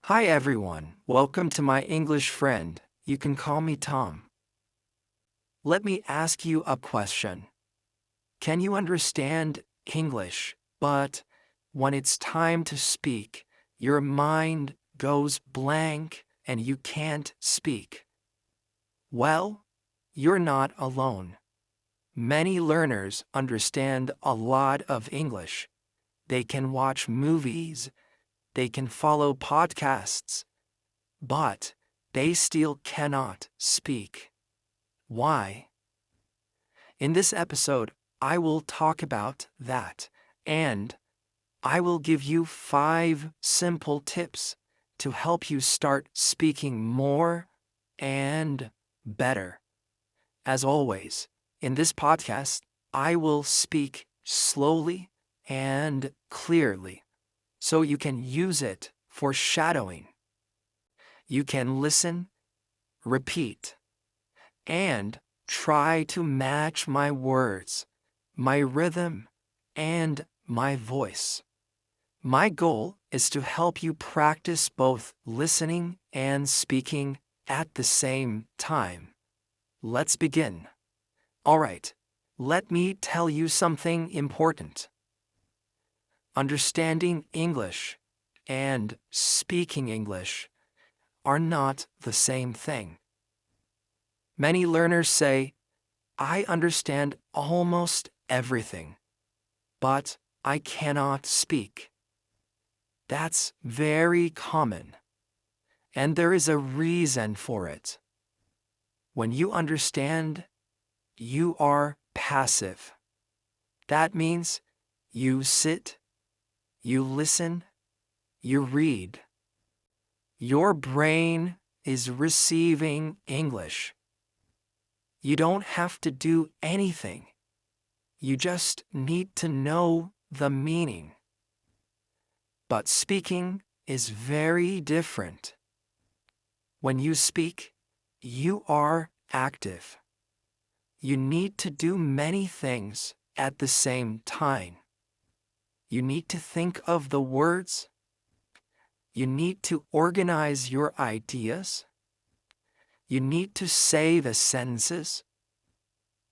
Hi everyone, welcome to my English friend. You can call me Tom. Let me ask you a question. Can you understand English, but when it's time to speak, your mind goes blank and you can't speak? Well, you're not alone. Many learners understand a lot of English. They can watch movies, they can follow podcasts, but they still cannot speak. Why? In this episode, I will talk about that, and I will give you 5 simple tips to help you start speaking more and better. As always, in this podcast, I will speak slowly and clearly so you can use it for shadowing. You can listen, repeat, and try to match my words, my rhythm, and my voice. My goal is to help you practice both listening and speaking at the same time. Let's begin. Alright, let me tell you something important. Understanding English and speaking English are not the same thing. Many learners say, I understand almost everything, but I cannot speak. That's very common, and there is a reason for it. When you understand, you are passive. That means you sit, you listen, you read. Your brain is receiving English. You don't have to do anything. You just need to know the meaning. But speaking is very different. When you speak, you are active. You need to do many things at the same time. You need to think of the words. You need to organize your ideas. You need to say the sentences.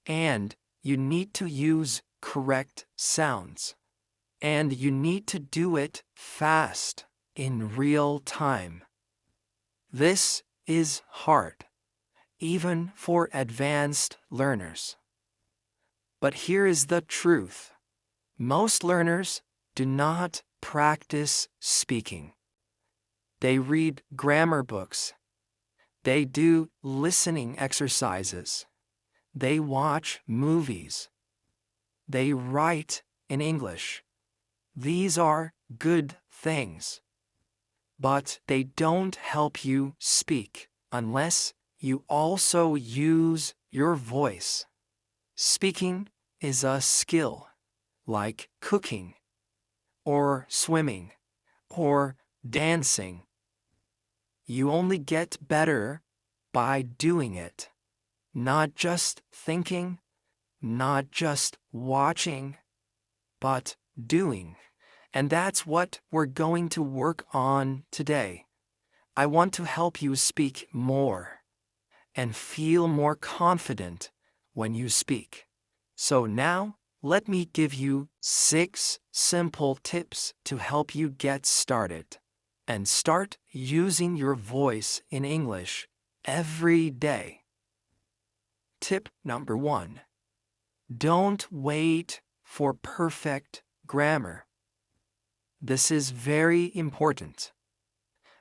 And you need to use correct sounds. And you need to do it fast, in real time. This is hard, even for advanced learners. But here is the truth. Most learners do not practice speaking. They read grammar books. They do listening exercises. They watch movies. They write in English. These are good things. But they don't help you speak unless you also use your voice. Speaking is a skill, like cooking, or swimming, or dancing. You only get better by doing it, not just thinking, not just watching, but doing. And that's what we're going to work on today. I want to help you speak more and feel more confident when you speak. So now, let me give you 6 simple tips to help you get started and start using your voice in English every day. Tip number 1. Don't wait for perfect grammar. This is very important.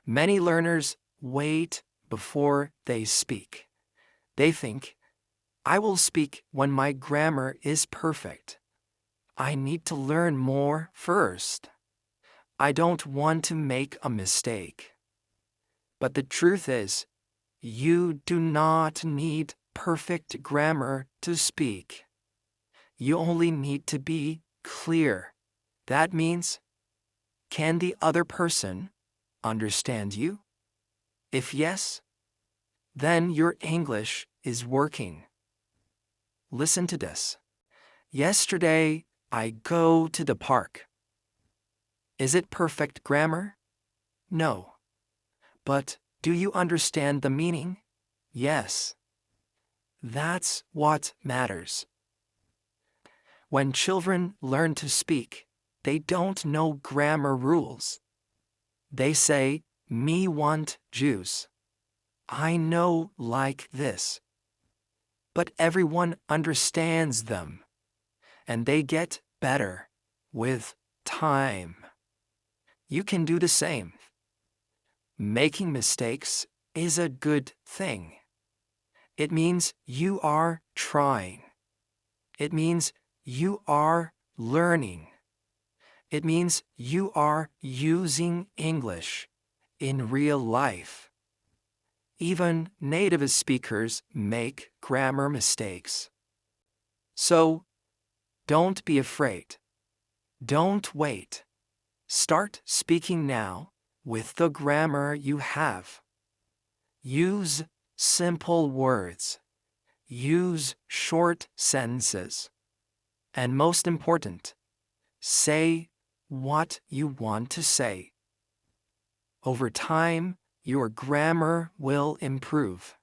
Many learners wait before they speak. They think, I will speak when my grammar is perfect. I need to learn more first. I don't want to make a mistake. But the truth is, you do not need perfect grammar to speak. You only need to be clear. That means, can the other person understand you? If yes, then your English is working. Listen to this. Yesterday, I go to the park. Is it perfect grammar? No. But do you understand the meaning? Yes. That's what matters. When children learn to speak, they don't know grammar rules. They say, "Me want juice. I know like this." But everyone understands them, and they get better with time. You can do the same. Making mistakes is a good thing. It means you are trying. It means you are learning. It means you are using English in real life. Even native speakers make grammar mistakes. So, don't be afraid. Don't wait. Start speaking now with the grammar you have. Use simple words. Use short sentences. And most important, say what you want to say. Over time, your grammar will improve.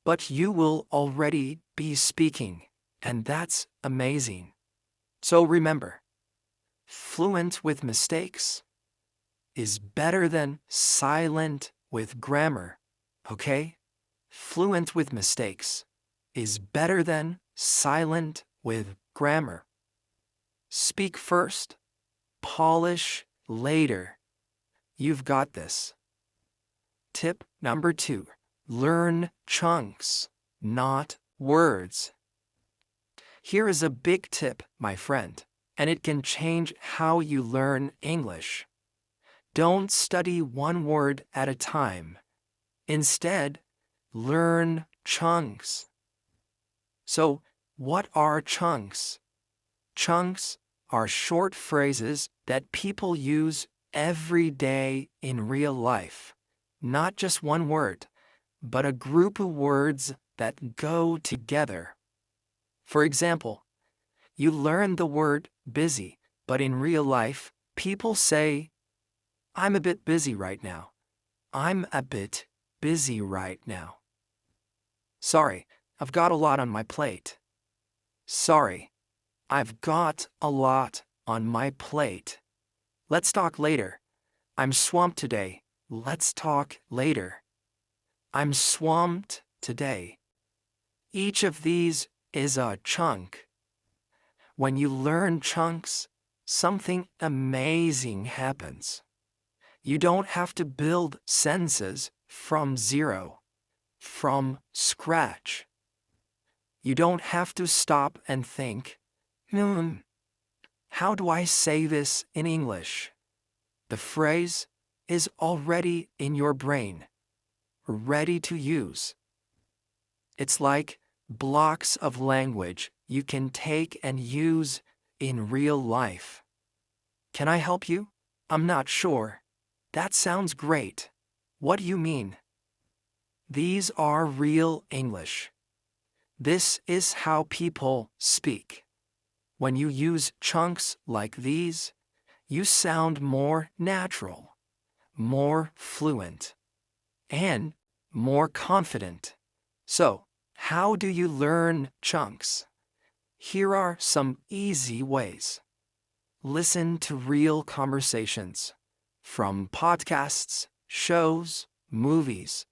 But you will already be speaking, and that's amazing. So remember, fluent with mistakes is better than silent with grammar, okay? Fluent with mistakes is better than silent with grammar. Speak first, polish later. You've got this. Tip number 2. Learn chunks, not words. Here is a big tip, my friend, and it can change how you learn English. Don't study one word at a time. Instead, learn chunks. So, what are chunks? Chunks are short phrases that people use every day in real life. Not just one word, but a group of words that go together. For example, you learn the word busy, but in real life, people say, "I'm a bit busy right now." "I'm a bit busy right now." "Sorry, I've got a lot on my plate." "Sorry, I've got a lot on my plate." "Let's talk later." "I'm swamped today. Let's talk later." "I'm swamped today." Each of these is a chunk. When you learn chunks, something amazing happens. You don't have to build sentences from zero, from scratch. You don't have to stop and think, how do I say this in English? The phrase is already in your brain, ready to use. It's like blocks of language you can take and use in real life. Can I help you? I'm not sure. That sounds great. What do you mean? These are real English. This is how people speak. When you use chunks like these, you sound more natural, more fluent, and more confident. So, how do you learn chunks? Here are some easy ways. Listen to real conversations from podcasts, shows, movies.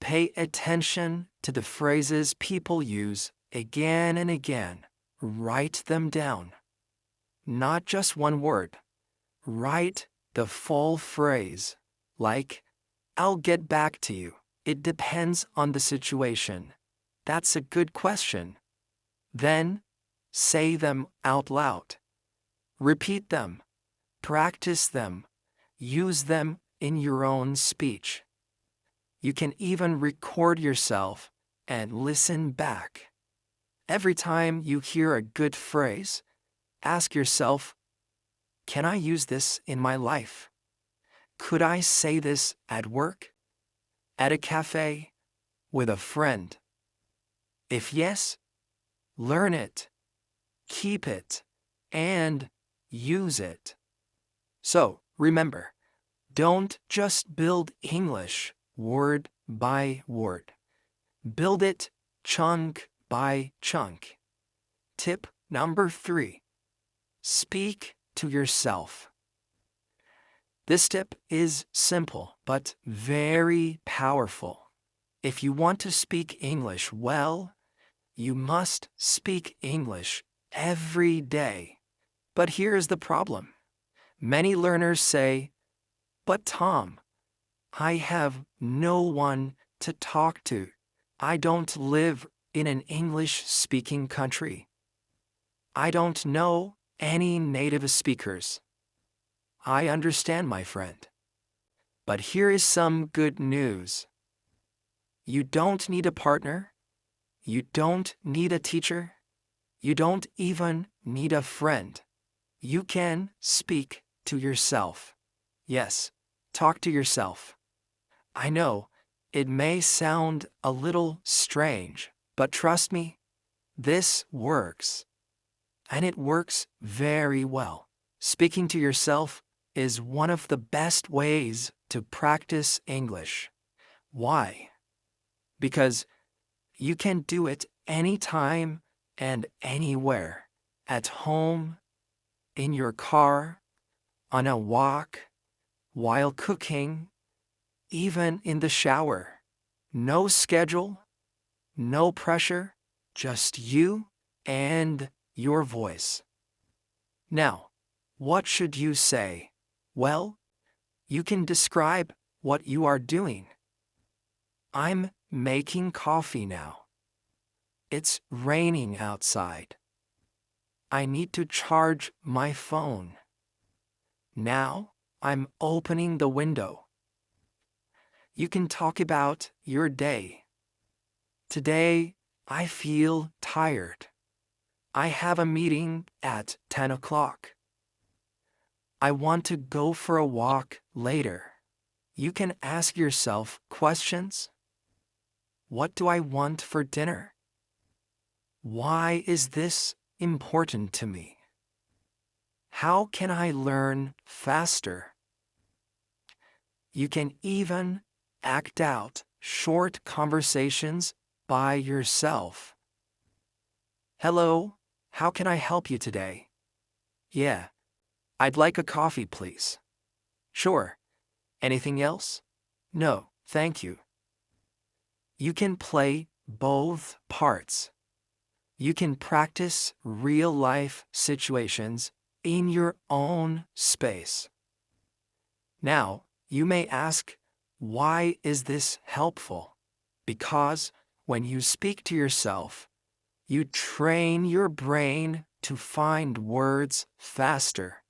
Pay attention to the phrases people use again and again. Write them down. Not just one word. Write the full phrase, like, "I'll get back to you. It depends on the situation." That's a good question. Then, say them out loud. Repeat them. Practice them. Use them in your own speech. You can even record yourself and listen back. Every time you hear a good phrase, ask yourself, can I use this in my life? Could I say this at work? At a cafe? With a friend? If yes, learn it, keep it, and use it. So, remember, Don't just build English word by word. Build it chunk by chunk. Tip number 3. Speak to yourself. This tip is simple but very powerful. If you want to speak English well, you must speak English every day. But here's the problem. Many learners say, "But Tom, I have no one to talk to. I don't live in an English-speaking country. I don't know any native speakers." I understand, my friend. But here is some good news. You don't need a partner. You don't need a teacher. You don't even need a friend. You can speak to yourself. Yes, talk to yourself. I know it may sound a little strange, but trust me, this works. And it works very well. Speaking to yourself is one of the best ways to practice English. Why? Because you can do it anytime and anywhere. At home, in your car, on a walk, while cooking, even in the shower. No schedule, no pressure, just you and your voice. Now, what should you say? Well, you can describe what you are doing. I'm making coffee now. It's raining outside. I need to charge my phone. Now, I'm opening the window. You can talk about your day. Today, I feel tired. I have a meeting at 10 o'clock. I want to go for a walk later. You can ask yourself questions. What do I want for dinner? Why is this important to me? How can I learn faster? You can even act out short conversations by yourself. Hello, how can I help you today? Yeah, I'd like a coffee, please. Sure. Anything else? No, thank you. You can play both parts. You can practice real-life situations in your own space. Now, you may ask, why is this helpful? Because when you speak to yourself, you train your brain to find words faster.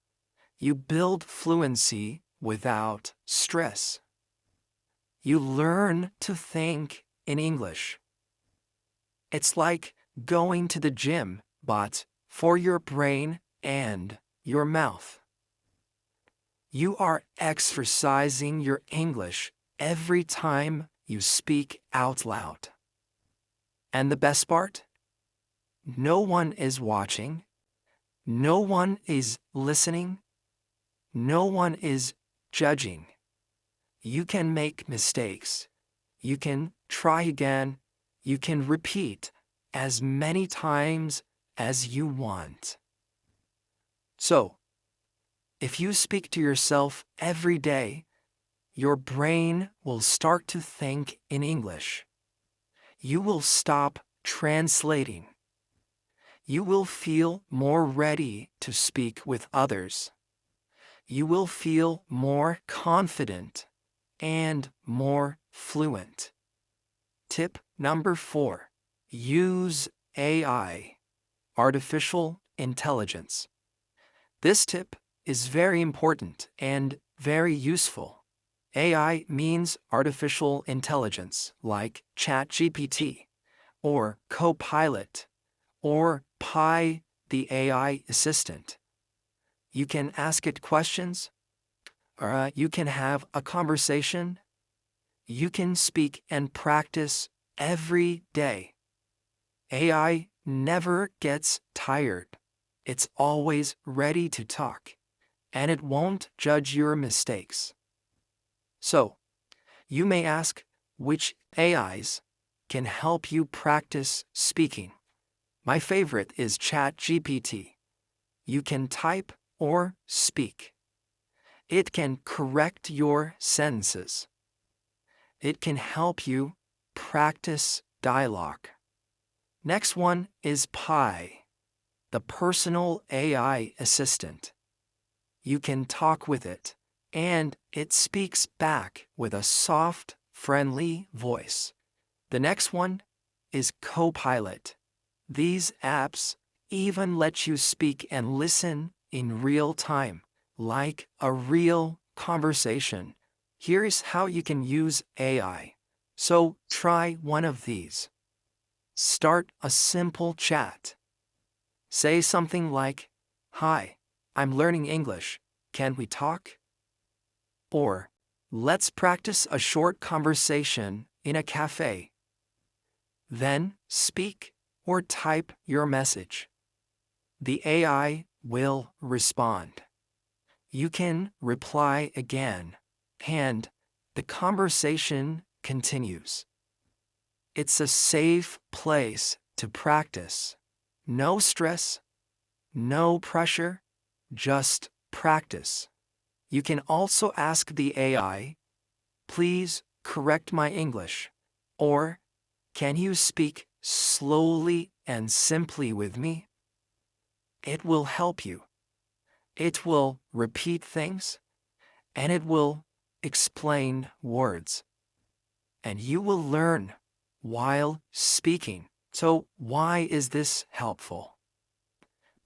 You build fluency without stress. You learn to think in English. It's like going to the gym, but for your brain and your mouth. You are exercising your English every time you speak out loud. And the best part? No one is watching. No one is listening. No one is judging. You can make mistakes. You can try again. You can repeat as many times as you want. So, if you speak to yourself every day, your brain will start to think in English. You will stop translating. You will feel more ready to speak with others. You will feel more confident and more fluent. Tip number 4. Use AI, artificial intelligence. This tip is very important and very useful. AI means artificial intelligence, like ChatGPT, or Copilot, or Pi, the AI assistant. You can ask it questions, or you can have a conversation. You can speak and practice every day. AI never gets tired. It's always ready to talk, and it won't judge your mistakes. So, you may ask which AIs can help you practice speaking. My favorite is ChatGPT. You can type or speak. It can correct your sentences. It can help you practice dialogue. Next one is Pi, the personal AI assistant. You can talk with it, and it speaks back with a soft, friendly voice. The next one is Copilot. These apps even let you speak and listen in real time, like a real conversation. Here's how you can use AI. So try one of these. Start a simple chat. Say something like, "Hi, I'm learning English. Can we talk?" Or, "Let's practice a short conversation in a cafe." Then speak or type your message. The AI will respond. You can reply again, and the conversation continues. It's a safe place to practice. No stress, no pressure, just practice. You can also ask the AI, "Please correct my English," or "Can you speak slowly and simply with me?" It will help you. It will repeat things, and it will explain words. And you will learn while speaking. So why is this helpful?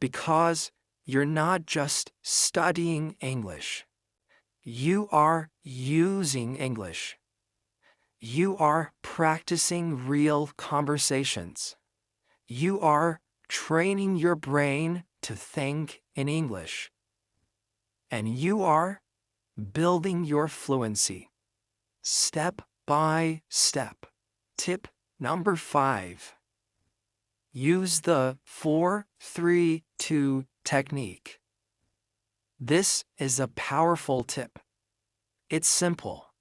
Because you're not just studying English. You are using English. You are practicing real conversations. You are training your brain to think in English. And you are building your fluency step by step. Tip number 5. Use the 4-3-2 technique. This is a powerful tip. It's simple,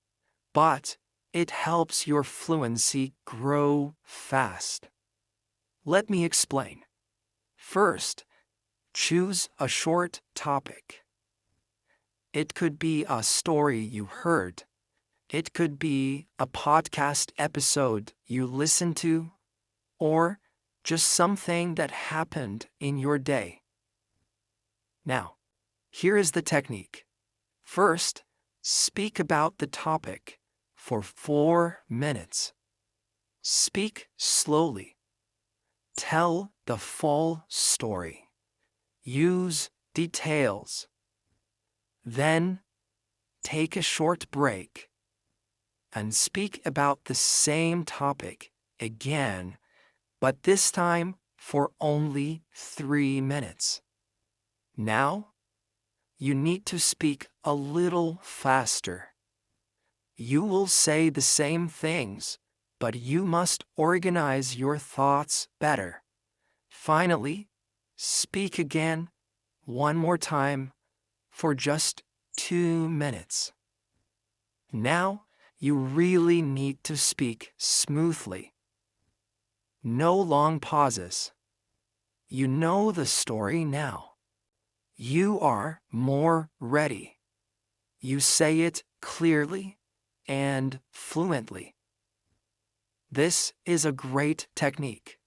but it helps your fluency grow fast. Let me explain. First, choose a short topic. It could be a story you heard. It could be a podcast episode you listened to, or just something that happened in your day. Now, here is the technique. First, speak about the topic for 4 minutes. Speak slowly. Tell the full story. Use details. Then, take a short break and speak about the same topic again, but this time for only 3 minutes. Now, you need to speak a little faster. You will say the same things, but you must organize your thoughts better. Finally, speak again, one more time, for just 2 minutes. Now, you really need to speak smoothly. No long pauses. You know the story now. You are more ready. You say it clearly and fluently. This is a great technique.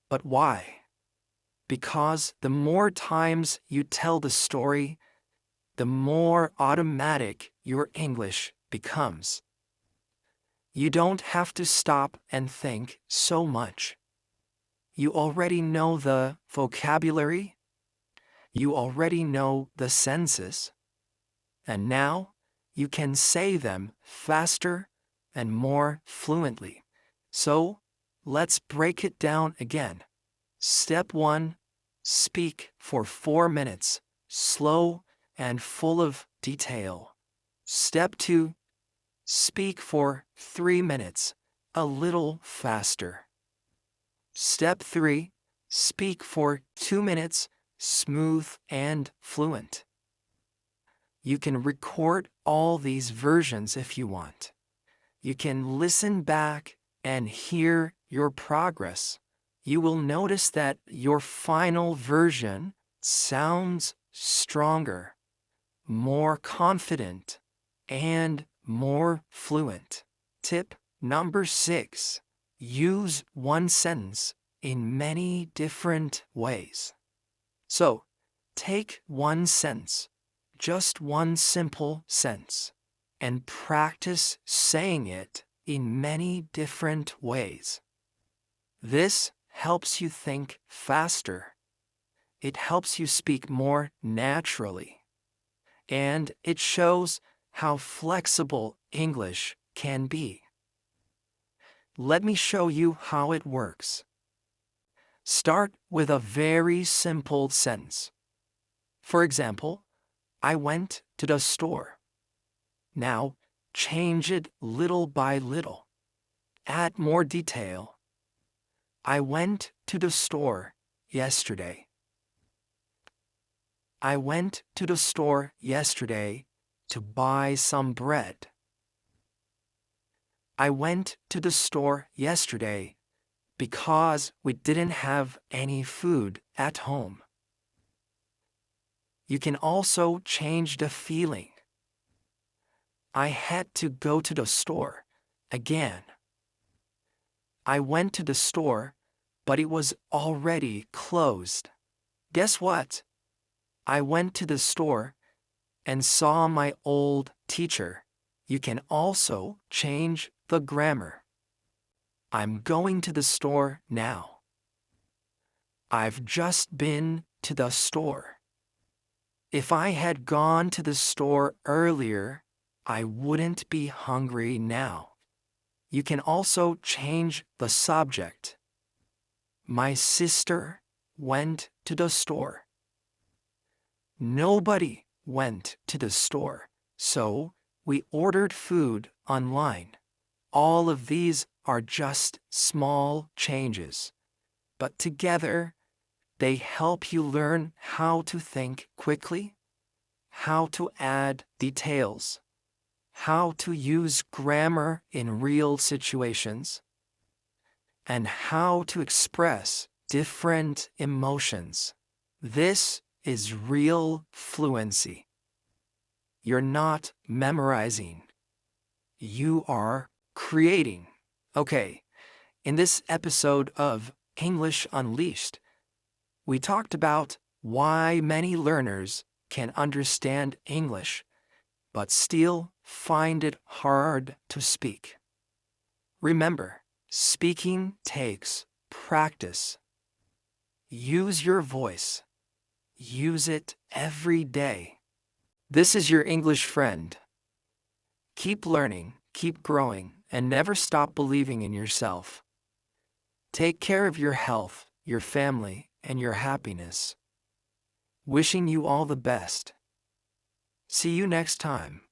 But why? Because the more times you tell the story, the more automatic your English becomes. You don't have to stop and think so much. You already know the vocabulary. You already know the senses. And now you can say them faster and more fluently. So let's break it down again. Step 1. Speak for 4 minutes, slow and full of detail. Step 2. Speak for 3 minutes, a little faster. Step 3. Speak for 2 minutes, smooth and fluent. You can record all these versions if you want. You can listen back and hear your progress. You will notice that your final version sounds stronger, more confident, and more fluent. Tip number 6. Use one sentence in many different ways. So, take one sentence, just one simple sentence, and practice saying it in many different ways. This helps you think faster. It helps you speak more naturally. And it shows how flexible English can be. Let me show you how it works. Start with a very simple sentence. For example, I went to the store. Now, change it little by little. Add more detail. I went to the store yesterday. I went to the store yesterday to buy some bread. I went to the store yesterday because we didn't have any food at home. You can also change the feeling. I had to go to the store again. I went to the store, but it was already closed. Guess what? I went to the store and saw my old teacher. You can also change the grammar. I'm going to the store now. I've just been to the store. If I had gone to the store earlier, I wouldn't be hungry now. You can also change the subject. My sister went to the store. Nobody went to the store, so we ordered food online. All of these are just small changes, but together they help you learn how to think quickly, how to add details, how to use grammar in real situations, and how to express different emotions. This is real fluency. You're not memorizing. You are creating. Okay, in this episode of English Unleashed, we talked about why many learners can understand English, but still find it hard to speak. Remember, speaking takes practice. Use your voice. Use it every day. This is your English friend. Keep learning, keep growing, and never stop believing in yourself. Take care of your health, your family, and your happiness. Wishing you all the best. See you next time.